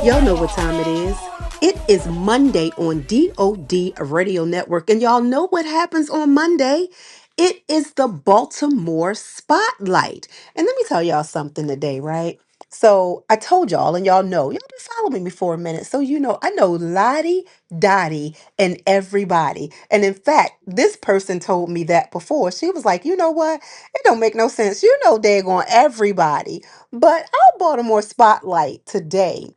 Y'all know what time it is. It is Monday on D.O.D. Radio Network. And y'all know what happens on Monday? It is the Baltimore Spotlight. And let me tell y'all something today, right? So I told y'all, and y'all been following me for a minute. So you know, I know Lottie, Dottie, and everybody. And in fact, this person told me that before. She was like, you know what? It don't make no sense. You know, they're going everybody. But our Baltimore Spotlight today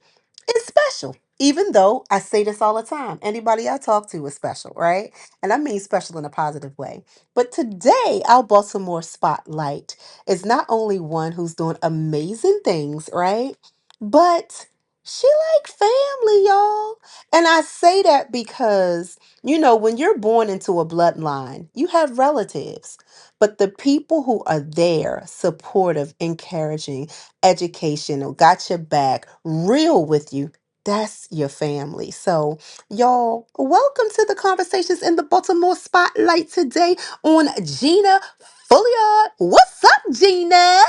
is special. Even though I say this all the time, anybody I talk to is special, right? And I mean special in a positive way. But today, our Baltimore Spotlight is not only one who's doing amazing things, right? But she like family, y'all. And I say that because, you know, when you're born into a bloodline, you have relatives. But the people who are there, supportive, encouraging, educational, got your back, real with you, that's your family. So, y'all, welcome to the conversations in the Baltimore Spotlight today on Jeanna Fullard. What's up, Gina?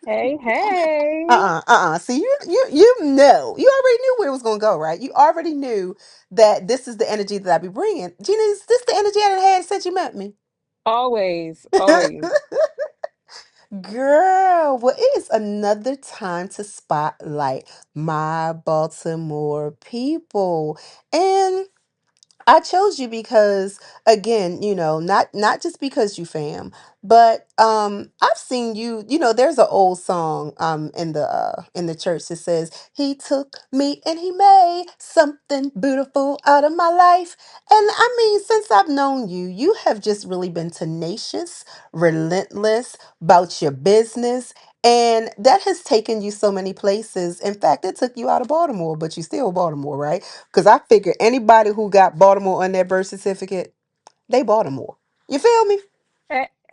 Hey, hey. See, you know, you already knew where it was gonna go, right? You already knew that this is the energy that I be bringing. Gina, is this the energy I done had since you met me? Always, always. Girl, well, it is another time to spotlight my Baltimore people. And I chose you because again, you know, not just because you fam, but I've seen you, you know, there's an old song in the church that says, "He took me and he made something beautiful out of my life." And I mean, since I've known you, you have just really been tenacious, relentless about your business. And that has taken you so many places. In fact, it took you out of Baltimore, but you still Baltimore, right? Because I figure anybody who got Baltimore on their birth certificate, they Baltimore. You feel me?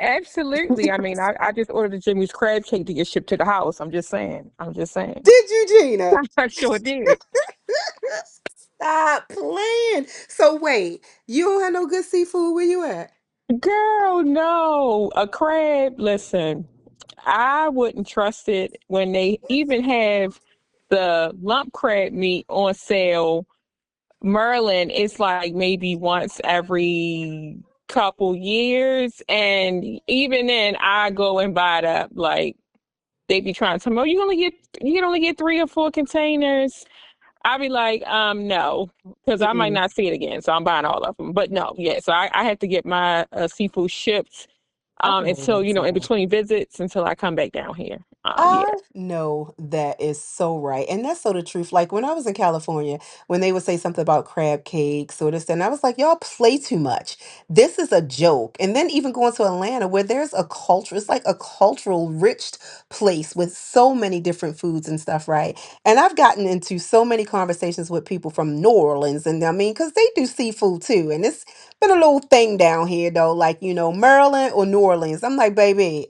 Absolutely. I mean, I just ordered a Jimmy's crab cake to get shipped to the house. I'm just saying. I'm just saying. Did you, Gina? I sure did. Stop playing. So wait, you don't have no good seafood where you at? Girl, no. A crab, listen, I wouldn't trust it when they even have the lump crab meat on sale. Merlin, it's like maybe once every couple years. And even then I go and buy it up. Like they be trying to tell me, oh, you can only get 3 or 4 containers. I'll be like, no, because I might Mm-mm. not see it again. So I'm buying all of them. But no, yeah. So I had to get my seafood shipped I know until, that's in right. between visits until I come back down here. Yeah. I know that is so right. And that's so the truth. Like when I was in California, when they would say something about crab cakes or this, and I was like, y'all play too much. This is a joke. And then even going to Atlanta where there's a culture, it's like a cultural rich place with so many different foods and stuff, right? And I've gotten into so many conversations with people from New Orleans, and I mean, because they do seafood too. And it's been a little thing down here though, like, you know, Maryland or New Orleans. I'm like, baby,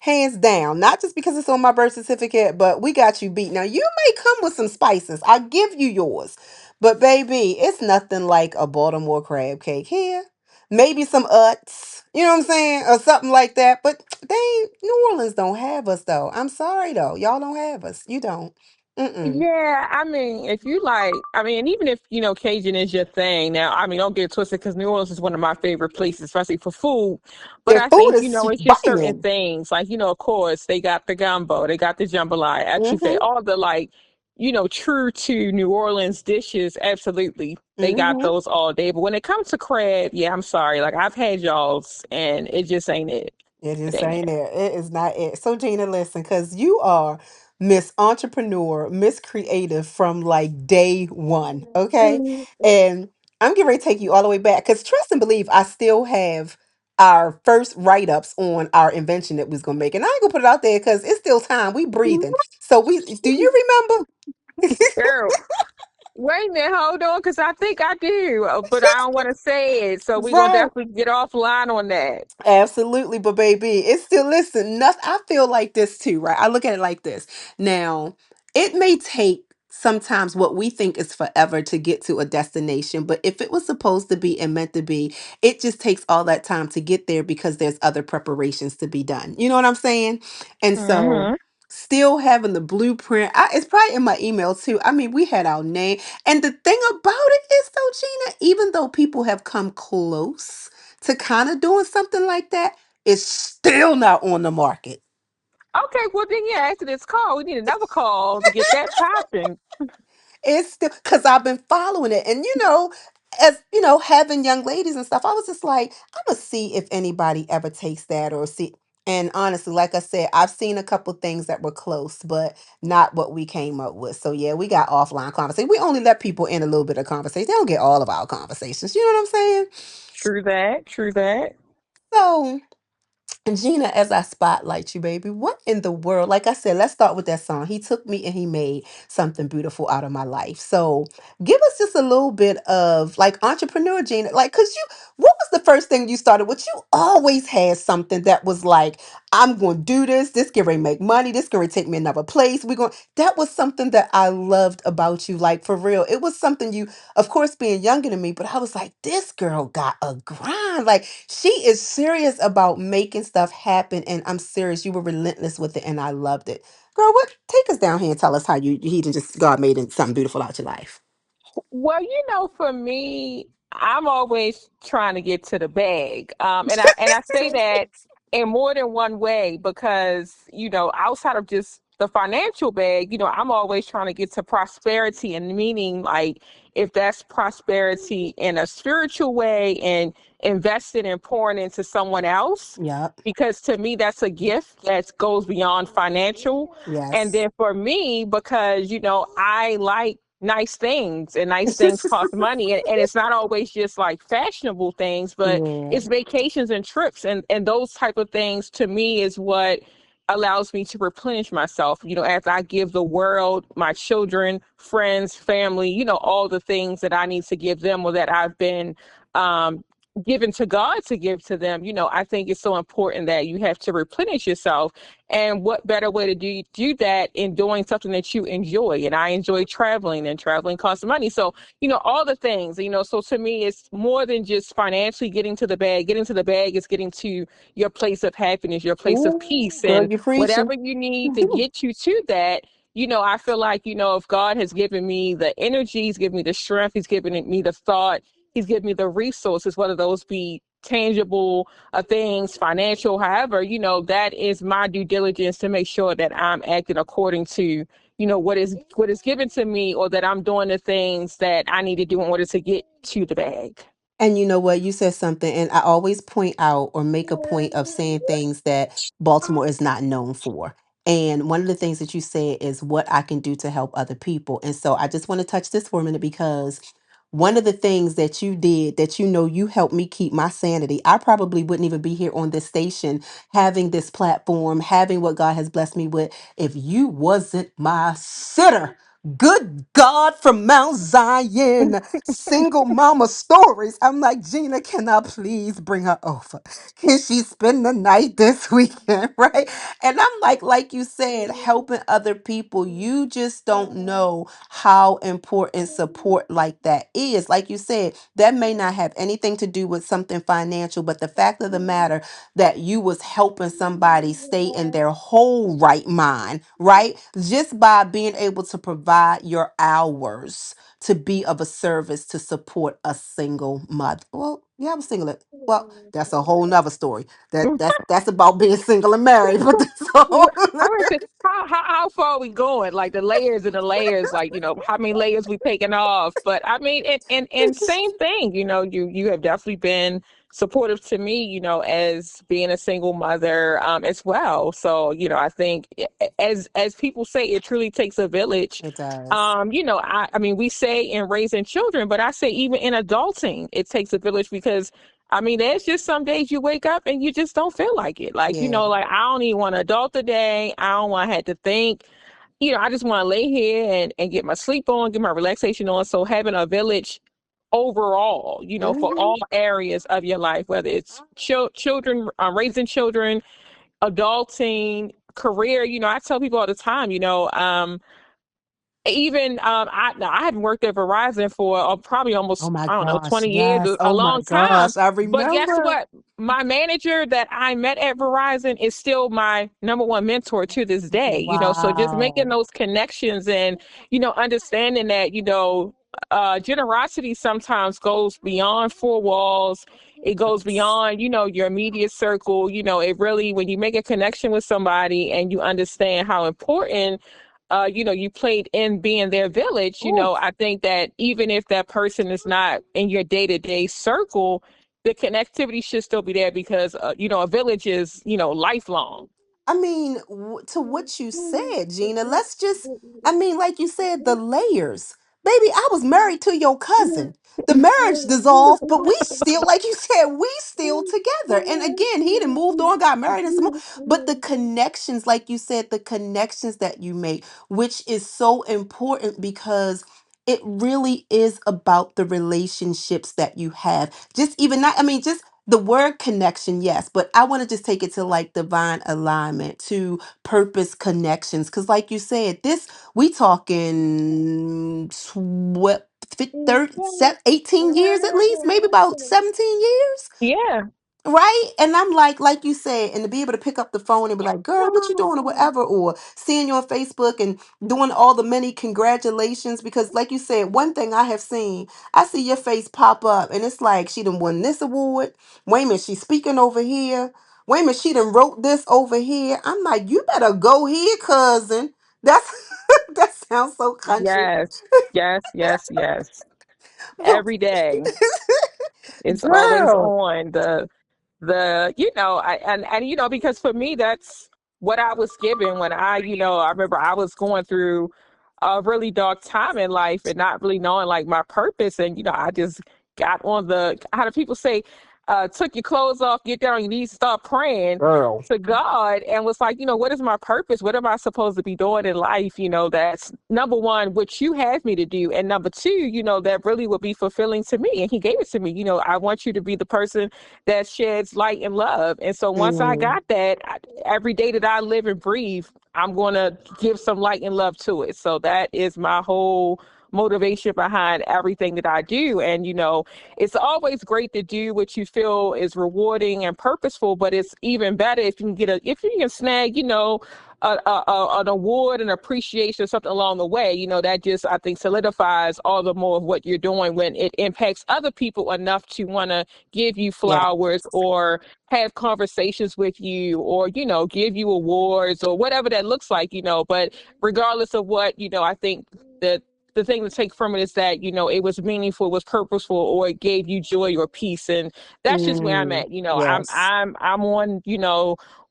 hands down, not just because it's on my birth certificate, but we got you beat. Now, you may come with some spices. I give you yours. But baby, it's nothing like a Baltimore crab cake here. Maybe some Utz, you know what I'm saying? Or something like that. But New Orleans don't have us though. I'm sorry though. Y'all don't have us. You don't. Mm-mm. Yeah, I mean, if you like, I mean, even if, Cajun is your thing now, I mean, don't get it twisted because New Orleans is one of my favorite places, especially for food. But Their I food think, is it's just certain banging. things. Like, of course, they got the gumbo, they got the jambalaya, Mm-hmm. etouffee, all the like, true to New Orleans dishes. Absolutely. They got Mm-hmm. those all day. But when it comes to crab, yeah, I'm sorry. Like, I've had y'all's and it just ain't it. It It just ain't ain't it. there. It is not it. So Gina, listen, because you are Miss Entrepreneur, Miss Creative from like day one, okay? And I'm getting ready to take you all the way back because trust and believe, I still have our first write-ups on our invention that we was gonna make, and I ain't gonna put it out there because it's still time. We breathing. So we do you remember? Girl, wait a minute, hold on, because I think I do, but I don't want to say it. So we're gonna Right. definitely get offline on that. Absolutely, but baby, it's still listen. Nothing. I feel like this too, right? I look at it like this. Now, it may take sometimes what we think is forever to get to a destination, but if it was supposed to be and meant to be, it just takes all that time to get there because there's other preparations to be done. You know what I'm saying? And so Mm-hmm. Still having the blueprint. It's probably in my email too. I mean, we had our name. And the thing about it is, though, Gina, even though people have come close to kind of doing something like that, it's still not on the market. Okay, well then, yeah, after this call, we need another call to get that popping. It's still because I've been following it. And, as having young ladies and stuff, I was just like, I'm going to see if anybody ever takes that or see. And honestly, like I said, I've seen a couple things that were close, but not what we came up with. So yeah, we got offline conversation. We only let people in a little bit of conversation. They don't get all of our conversations. You know what I'm saying? True that. True that. So, and Gina, as I spotlight you, baby, what in the world? Like I said, let's start with that song. He took me and he made something beautiful out of my life. So give us just a little bit of like entrepreneur Gina. Like, what was the first thing you started with? You always had something that was like, I'm going to do this. This can ready make money. This can ready take me another place. That was something that I loved about you. Like, for real. It was something you, of course, being younger than me, but I was like, this girl got a grind. Like, she is serious about making stuff happen. And I'm serious. You were relentless with it. And I loved it. Girl, take us down here and tell us how he did just, God made something beautiful out your life. Well, for me, I'm always trying to get to the bag. And I say that in more than one way because, outside of just the financial bag, I'm always trying to get to prosperity and meaning like if that's prosperity in a spiritual way and investing and pouring into someone else. Yep. Because to me, that's a gift that goes beyond financial. And Yes. then for me, because, I like nice things and nice things cost money. And it's not always just like fashionable things, but Yeah. it's vacations and trips and those type of things to me is what allows me to replenish myself, as I give the world, my children, friends, family, all the things that I need to give them or that I've been um given to God to give to them. I think it's so important that you have to replenish yourself. And what better way to do that in doing something that you enjoy? And I enjoy traveling, and traveling costs money. So, all the things, so to me, it's more than just financially getting to the bag. Getting to the bag is getting to your place of happiness, your place of Ooh, peace, girl, and you preaching. whatever you need to get you to that. I feel like, if God has given me the energy, He's given me the strength, He's given me the thought, He's given me the resources, whether those be tangible things, financial, however, that is my due diligence to make sure that I'm acting according to, what is given to me, or that I'm doing the things that I need to do in order to get to the bag. And you know what? You said something, and I always point out or make a point of saying things that Baltimore is not known for. And one of the things that you said is what I can do to help other people. And so I just want to touch this for a minute because one of the things that you did that you helped me keep my sanity. I probably wouldn't even be here on this station, having this platform, having what God has blessed me with, if you wasn't my sitter. Good God from Mount Zion, single mama stories. I'm like, Gina, can I please bring her over? Can she spend the night this weekend? Right. And I'm like you said, helping other people. You just don't know how important support like that is. Like you said, that may not have anything to do with something financial, but the fact of the matter that you was helping somebody stay in their whole right mind, right? Just by being able to provide your hours to be of a service to support a single mother. Well, yeah, I was single. Well, that's a whole nother story. That's about being single and married, but that's a Well, whole I would say, how far are we going? Like the layers and the layers, like, how many layers we taking off. But I mean, and same thing, you have definitely been supportive to me, as being a single mother, as well. So, I think as people say, it truly takes a village. It does. I mean, we say in raising children, but I say even in adulting, it takes a village because I mean, there's just some days you wake up and you just don't feel like it. Like, Yeah. like I don't even want to adult today. I don't want to have to think. I just want to lay here and get my sleep on, get my relaxation on. So having a village overall, for Mhm. all areas of your life, whether it's children, raising children, adulting, career, I tell people all the time, even I hadn't worked at Verizon for probably Oh almost, my I don't know, gosh, 20 years, yes. a Oh my long time. gosh, I But guess remember. what? My manager that I met at Verizon is still my number one mentor to this day. So just making Wow. those connections and understanding that generosity sometimes goes beyond four walls. It goes Yes. beyond your immediate circle. It really, when you make a connection with somebody and you understand how important you played in being their village. Ooh. I think that even if that person is not in your day-to-day circle, the connectivity should still be there because a village is lifelong. I mean, to what you said, Gina, let's just, I mean, like you said, the layers. Baby, I was married to your cousin. The marriage dissolved, but we still, like you said, we still together. And again, he done moved on, got married and some more. But the connections, like you said, the connections that you make, which is so important because it really is about the relationships that you have. Just even not, I mean, just the word connection, yes, but I want to just take it to like divine alignment, to purpose connections. Because, like you said, this we talking 18 years at least, maybe about 17 years. Yeah. Right? And I'm like you said, and to be able to pick up the phone and be like, girl, what you doing or whatever, or seeing you on Facebook and doing all the many congratulations. Because like you said, one thing I have seen, I see your face pop up and it's like she done won this award. Wait a minute, she's speaking over here. Wait a minute, she done wrote this over here. I'm like, you better go here, cousin. That's that sounds so country. Yes. Yes. Yes. Yes. But Every day. It's always girl, on and because for me that's what I was given when I remember I was going through a really dark time in life and not really knowing like my purpose. And I just got on the, how do people say, took your clothes off, get down on your knees, start praying girl. to God, and was like, what is my purpose? What am I supposed to be doing in life? That's number one, which you have me to do, and number two, that really would be fulfilling to me. And He gave it to me. I want you to be the person that sheds light and love. And so once I Mm, got that, every day that I live and breathe, I'm going to give some light and love to it. So that is my whole motivation behind everything that I do. And, it's always great to do what you feel is rewarding and purposeful, but it's even better if you can if you can snag, an award and appreciation or something along the way, that just, I think, solidifies all the more of what you're doing when it impacts other people enough to want to give you yeah. flowers or have conversations with you or give you awards or whatever that looks like. But regardless of what, I think that the thing to take from it is that it was meaningful, it was purposeful, or it gave you joy or peace. And that's just where I'm Mm, at. i'm yes. i'm i'm on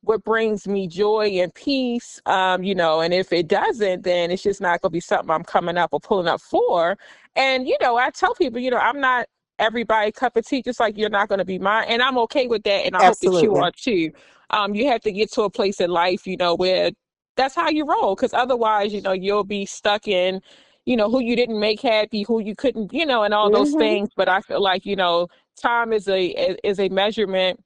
what brings me joy and peace. And if it doesn't, then it's just not going to be something I'm coming up or pulling up for. And I tell people, I'm not everybody cup of tea, just like you're not going to be mine. And I'm okay with that. And I hope that you Absolutely. are too. You have to get to a place in life, where that's how you roll. Because otherwise, you'll be stuck in, who you didn't make happy, who you couldn't, and all those Hmm. things. But I feel like, time is a measurement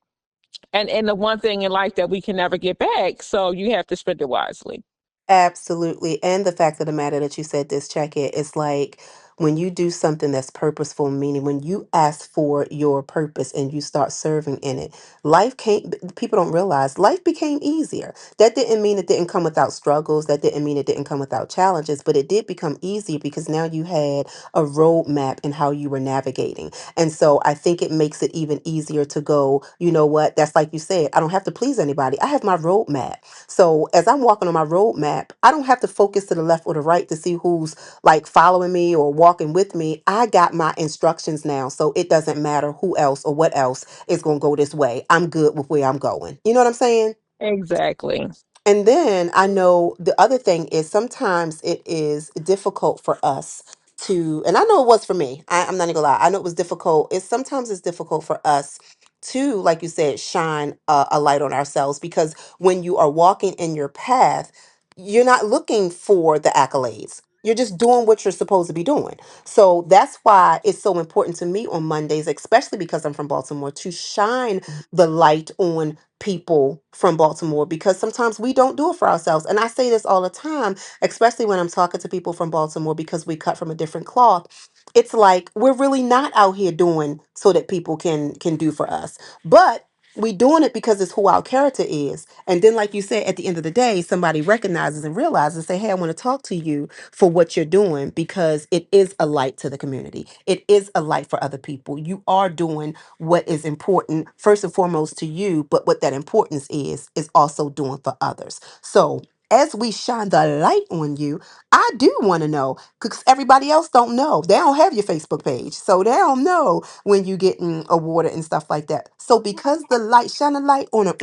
and the one thing in life that we can never get back. So you have to spend it wisely. Absolutely. And the fact of the matter that you said this, check it. It's like when you do something that's purposeful, meaning when you ask for your purpose and you start serving in it, life can't, people don't realize life became easier. That didn't mean it didn't come without struggles. That didn't mean it didn't come without challenges, but it did become easier because now you had a roadmap in how you were navigating. And so I think it makes it even easier to go, you know what? That's like you said, I don't have to please anybody. I have my roadmap. So as I'm walking on my roadmap, I don't have to focus to the left or the right to see who's like following me or walking with me. I got my instructions now. So it doesn't matter who else or what else is going to go this way. I'm good with where I'm going. You know what I'm saying? Exactly. And then I know the other thing is sometimes it is difficult for us to, and I know it was for me. I'm not gonna lie. I know it was difficult. It's difficult for us to, like you said, shine a light on ourselves because when you are walking in your path, you're not looking for the accolades. You're just doing what you're supposed to be doing. So that's why it's so important to me on Mondays, especially because I'm from Baltimore, to shine the light on people from Baltimore, because sometimes we don't do it for ourselves. And I say this all the time, especially when I'm talking to people from Baltimore, because we cut from a different cloth. It's like we're really not out here doing so that people can do for us. But we doing it because it's who our character is. And then, like you said, at the end of the day, somebody recognizes and realizes, say, hey, I want to talk to you for what you're doing, because it is a light to the community. It is a light for other people. You are doing what is important first and foremost to you, but what that importance is also doing for others. So as we shine the light on you, I do want to know, because everybody else don't know. They don't have your Facebook page, so they don't know when you getting awarded and stuff like that. So because the light, shine a light on her,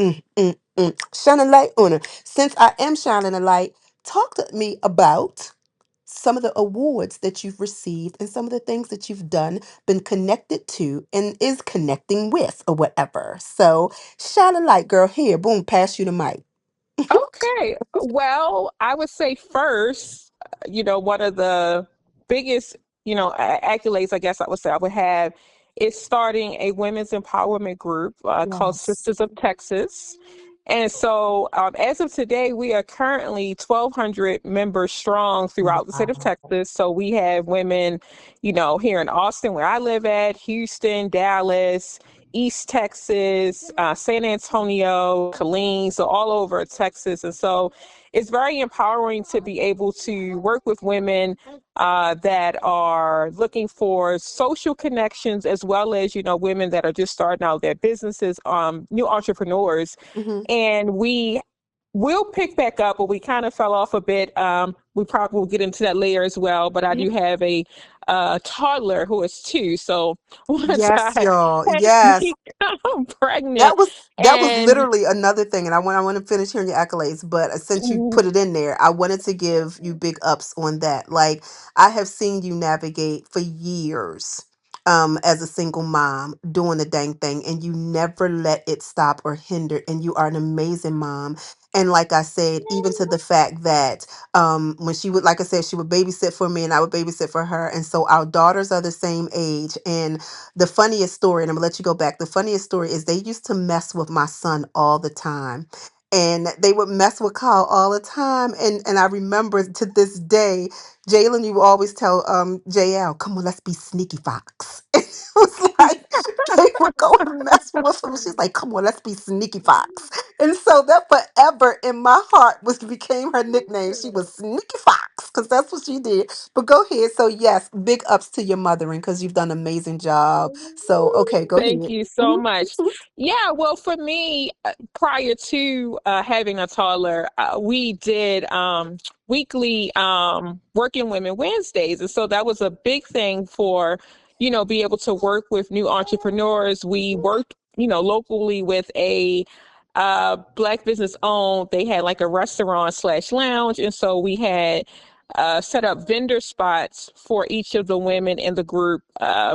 shine a light on her. Since I am shining a light, talk to me about some of the awards that you've received and some of the things that you've done, been connected to, and is connecting with, or whatever. So shine a light, girl. Here, boom, pass you the mic. Okay. Well, I would say first, one of the biggest, accolades, I guess I would say I would have is starting a women's empowerment group called Yes. Sisters of Texas. And so, as of today, we are currently 1,200 members strong throughout the state of Wow. Texas. So we have women, here in Austin, where I live at, Houston, Dallas, East Texas, San Antonio, Killeen, so all over Texas. And so it's very empowering to be able to work with women that are looking for social connections, as well as, women that are just starting out their businesses, new entrepreneurs. Hmm. And we will pick back up, but we kind of fell off a bit. We probably will get into that later as well. But I do have a toddler who is 2. So once Yes, I y'all. had Yes. become That pregnant was that was and literally another thing, and I want to finish hearing your accolades. But since you put it in there, I wanted to give you big ups on that. Like, I have seen you navigate for years, as a single mom doing the dang thing, and you never let it stop or hinder. And you are an amazing mom. And like I said, even to the fact that when she would, like I said, she would babysit for me, and I would babysit for her, and so our daughters are the same age, and the funniest story, and I'm gonna let you go back. The funniest story is they used to mess with my son all the time. And they would mess with Kyle all the time. And I remember to this day, Jalen, you would always tell JL, come on, let's be sneaky fox. It was like they would go and mess with him. She's like, come on, let's be sneaky fox. And so that forever in my heart was became her nickname. She was Sneaky Fox, because that's what she did. But go ahead. So yes, big ups to your mothering, because you've done an amazing job. So okay, go thank ahead. you so much. Yeah, well, for me, prior to having a toddler, we did weekly Working Women Wednesdays. And so that was a big thing for, be able to work with new entrepreneurs. We worked, locally with a Black business owned, they had like a restaurant slash lounge. And so we had set up vendor spots for each of the women in the group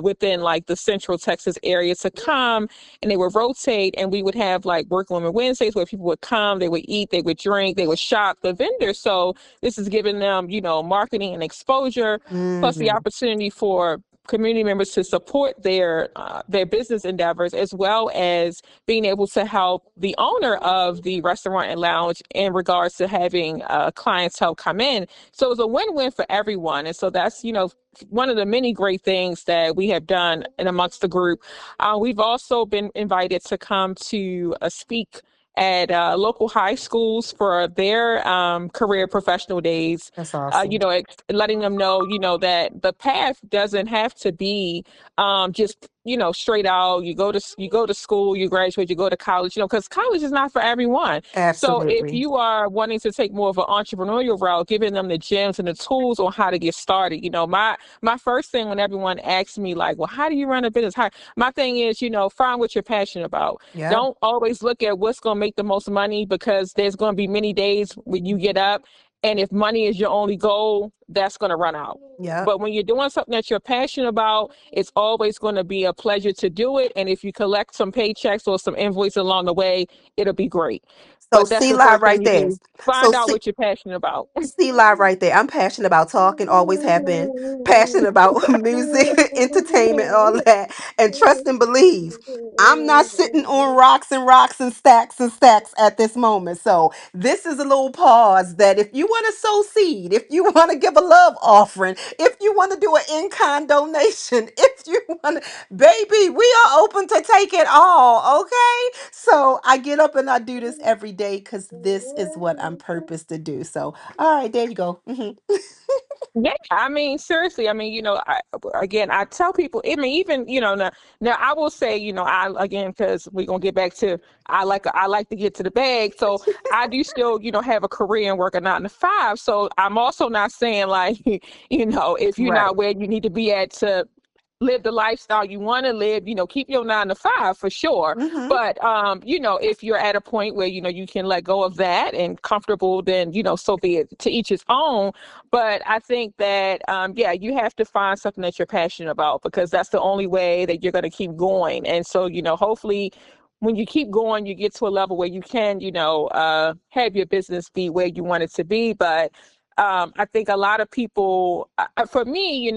within like the Central Texas area to come, and they would rotate, and we would have like Work Women Wednesdays where people would come, they would eat, they would drink, they would shop the vendors. So this is giving them, marketing and exposure, plus the Hmm. opportunity for community members to support their business endeavors, as well as being able to help the owner of the restaurant and lounge in regards to having clientele come in. So it's a win-win for everyone. And so that's, one of the many great things that we have done in amongst the group. We've also been invited to come to speak at local high schools for their career professional days. That's awesome. Letting them know, that the path doesn't have to be just, straight out. You go to school, you graduate, you go to college, because college is not for everyone. So if Absolutely. you are wanting to take more of an entrepreneurial route, giving them the gems and the tools on how to get started. My first thing when everyone asks me like, well, how do you run a business? My thing is, find what you're passionate about. Yep. Don't always look at what's going to make the most money, because there's going to be many days when you get up, and if money is your only goal, that's going to run out. Yep. But when you're doing something that you're passionate about, it's always going to be a pleasure to do it. And if you collect some paychecks or some invoices along the way, it'll be great. So But that's see the live first thing right you there. do. So Find out see what you're passionate about. See live right there. I'm passionate about talking, always have been passionate about music, entertainment, all that. And trust and believe, I'm not sitting on rocks and stacks at this moment. So this is a little pause that if you want to sow seed, if you want to give a love offering, if you want to do an in-kind donation, if you want to, baby, we are open to take it all. Okay. So I get up and I do this every day because this is what I'm purposed to do. So, all right, there you go. Yeah, I mean, seriously, I mean, again, I tell people, I mean, even, now I will say, again, because we're gonna get back to, I like to get to the bag, so I do still, have a career and work a 9 to 5. So I'm also not saying like, if you're Right. not where you need to be at to live the lifestyle you want to live, keep your 9 to 5 for sure. Mm-hmm. But if you're at a point where you can let go of that and comfortable, then so be it. To each his own. But I think that yeah, you have to find something that you're passionate about, because that's the only way that you're going to keep going. And so hopefully when you keep going, you get to a level where you can have your business be where you want it to be. But I think a lot of people, for me,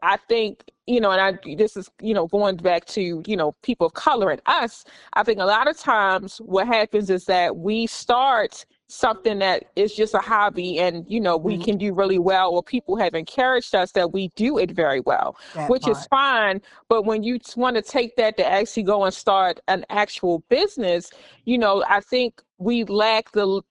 I think, and this is, going back to, people of color and us, I think a lot of times what happens is that we start something that is just a hobby, and, we Hmm. can do really well, or people have encouraged us that we do it very well, That which is part. fine. But when you want to take that to actually go and start an actual business, I think we lack the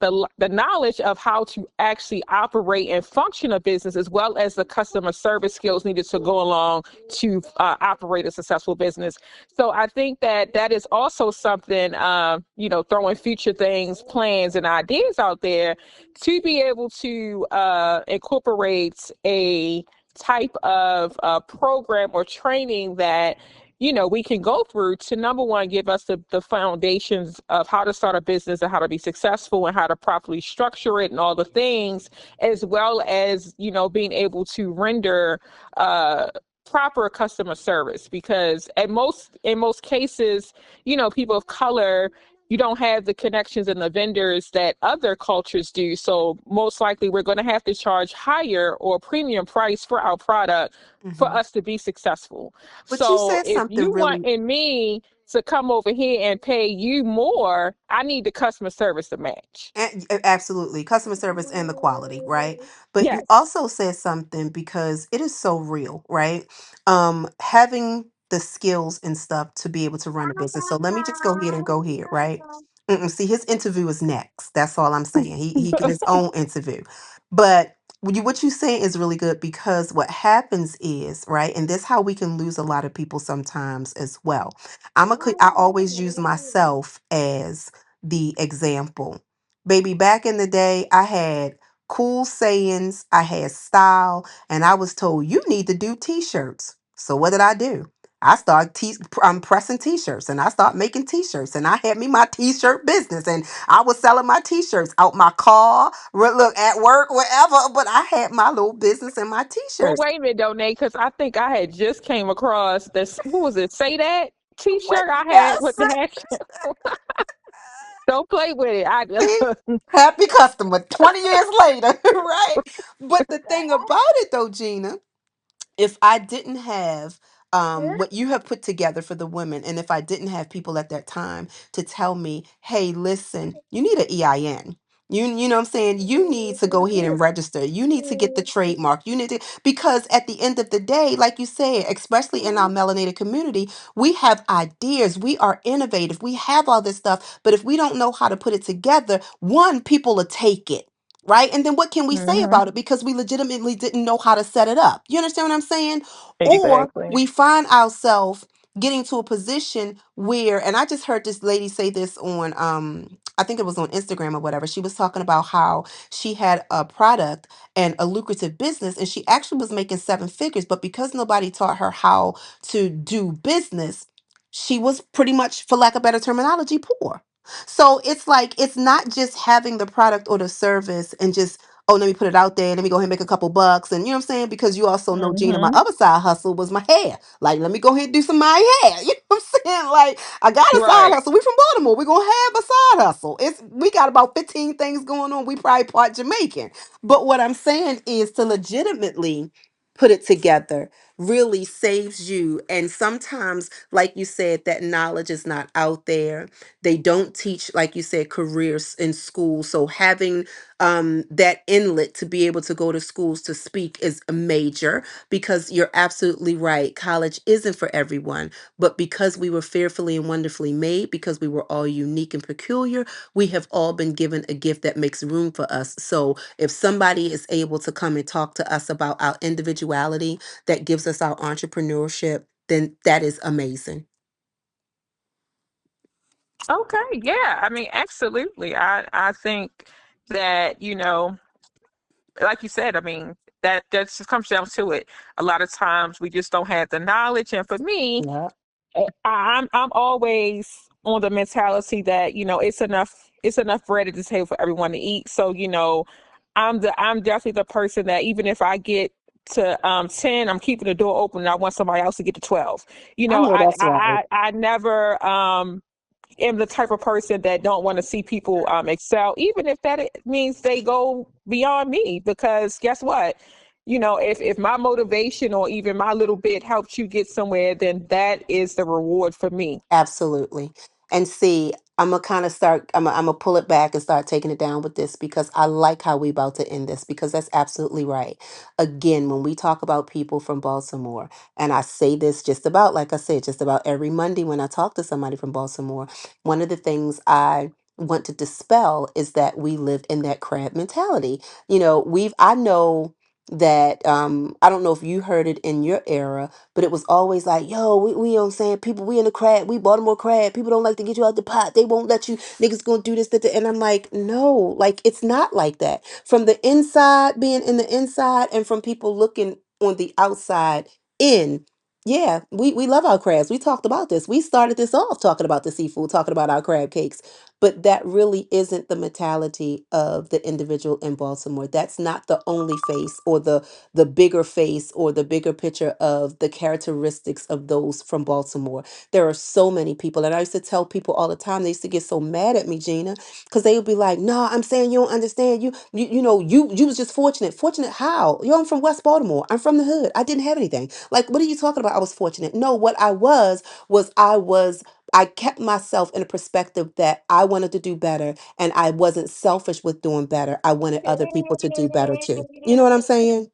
knowledge of how to actually operate and function a business, as well as the customer service skills needed to go along to operate a successful business. So I think that that is also something, throwing future things, plans, and ideas out there to be able to incorporate a type of program or training that we can go through to, number one, give us the foundations of how to start a business and how to be successful and how to properly structure it and all the things, as well as being able to render uh proper customer service. Because in most cases, people of color, you don't have the connections and the vendors that other cultures do. So most likely we're going to have to charge higher or premium price for our product for Hmm. us to be successful. But you So said if something you want really. in me to come over here and pay you more, I need the customer service to match. Absolutely, customer service and the quality, right? But you Yes. also said something, because it is so real, right? Having the skills and stuff to be able to run a business. So let me just go ahead and go here, right? See, his interview is next. That's all I'm saying. He get his own interview, but what you saying is really good, because what happens is, right, and this how we can lose a lot of people sometimes as well. I always use myself as the example. Baby, back in the day, I had cool sayings, I had style, and I was told you need to do t-shirts. So what did I do? I started pressing t-shirts, and I started making t-shirts, and I had me my t-shirt business, and I was selling my t-shirts out my car, look at work, wherever, but I had my little business and my Well, t-shirts. wait a minute, though, Nate, because I think I had just came across this. What was it? Say that What? T-shirt I had with Yes. the hashtag. Don't play with it. See? I Happy customer 20 years later, right? But the thing about it though, Gina, if I didn't have what you have put together for the women, and if I didn't have people at that time to tell me, hey, listen, you need an EIN. You know what I'm saying? You need to go ahead and register. You need to get the trademark. You need to, because at the end of the day, like you said, especially in our melanated community, we have ideas. We are innovative. We have all this stuff. But if we don't know how to put it together, one, people will take it. Right. And then what can we say hmm about it? Because we legitimately didn't know how to set it up. You understand what I'm saying? Or exactly. we find ourselves getting to a position where, and I just heard this lady say this on, I think it was on Instagram or whatever. She was talking about how she had a product and a lucrative business, and she actually was making 7 figures, but because nobody taught her how to do business, she was pretty much, for lack of better terminology, poor. So it's like, it's not just having the product or the service and just, oh, let me put it out there. Let me go ahead and make a couple bucks. And you know what I'm saying? Because you also know, Gina, my Mm-hmm. other side hustle was my hair. Like, let me go ahead and do some of my hair. You know what I'm saying? Like, I got a side Right. hustle. We from Baltimore. We're going to have a side hustle. We got about 15 things going on. We probably part Jamaican. But what I'm saying is to legitimately put it together really saves you. And sometimes, like you said, that knowledge is not out there. They don't teach, like you said, careers in school. So having that inlet to be able to go to schools to speak is a major, because you're absolutely right. College isn't for everyone, but because we were fearfully and wonderfully made, because we were all unique and peculiar, we have all been given a gift that makes room for us. So if somebody is able to come and talk to us about our individuality, that gives us our entrepreneurship, then that is amazing. Okay. Yeah. I mean, absolutely. I think that, like you said, I mean, that just comes down to it. A lot of times we just don't have the knowledge. And for me, Yeah. I'm always on the mentality that, it's enough bread at the table for everyone to eat. So, I'm definitely the person that even if I get to 10, I'm keeping the door open and I want somebody else to get to 12. I know I that's right. I never am the type of person that don't want to see people excel, even if that means they go beyond me. Because guess what? If my motivation or even my little bit helps you get somewhere, then that is the reward for me. Absolutely. And see, I'm gonna kind of start. I'm gonna pull it back and start taking it down with this, because I like how we about to end this, because that's absolutely right. Again, when we talk about people from Baltimore, and I say this just about, like I said, just about every Monday when I talk to somebody from Baltimore, one of the things I want to dispel is that we live in that crab mentality. I know that I don't know if you heard it in your era, but it was always like, yo, we you know what I'm saying, people, we in the crab, we Baltimore crab, people don't like to get you out the pot, they won't let you, niggas gonna do this, that. And I'm like, no, like, it's not like that. From the inside, being in the inside, and from people looking on the outside in, yeah, we love our crabs. We talked about this. We started this off talking about the seafood, talking about our crab cakes. But that really isn't the mentality of the individual in Baltimore. That's not the only face, or the bigger face, or the bigger picture of the characteristics of those from Baltimore. There are so many people. And I used to tell people all the time, they used to get so mad at me, Gina, because they would be like, "No, I'm saying you don't understand. You was just fortunate. Fortunate how? Yo, I'm from West Baltimore. I'm from the hood. I didn't have anything. Like, what are you talking about? I was fortunate. No, what I was I kept myself in a perspective that I wanted to do better, and I wasn't selfish with doing better. I wanted other people to do better too. You know what I'm saying?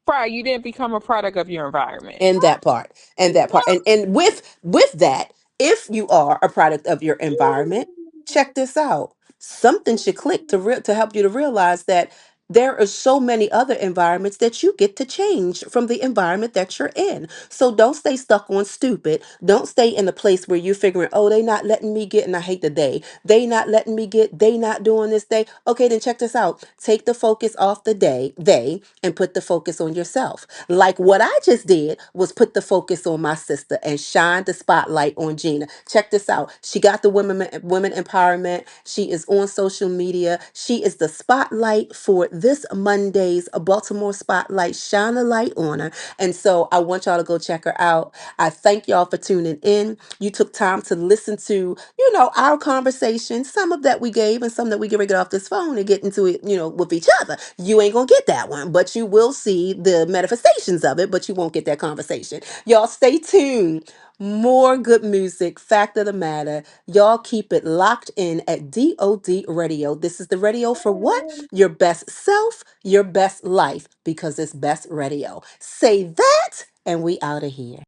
Right, you didn't become a product of your environment. And that part, and with that, if you are a product of your environment, check this out. Something should click to help you to realize that there are so many other environments that you get to change from the environment that you're in. So don't stay stuck on stupid. Don't stay in the place where you're figuring, oh, they not letting me get, and I hate the they not letting me get, they not doing this, they. Okay, then check this out. Take the focus off the they, and put the focus on yourself. Like what I just did was put the focus on my sister and shine the spotlight on Gina. Check this out. She got the women empowerment. She is on social media. She is the spotlight for this Monday's Baltimore Spotlight. Shine a light on her. And so I want y'all to go check her out. I thank y'all for tuning in. You took time to listen to, our conversation, some of that we gave, and some that we get off this phone and get into it, with each other. You ain't gonna get that one, but you will see the manifestations of it, but you won't get that conversation. Y'all stay tuned. More good music, fact of the matter. Y'all keep it locked in at DOD Radio. This is the radio for what? Your best self, your best life, because it's best radio. Say that, and we out of here.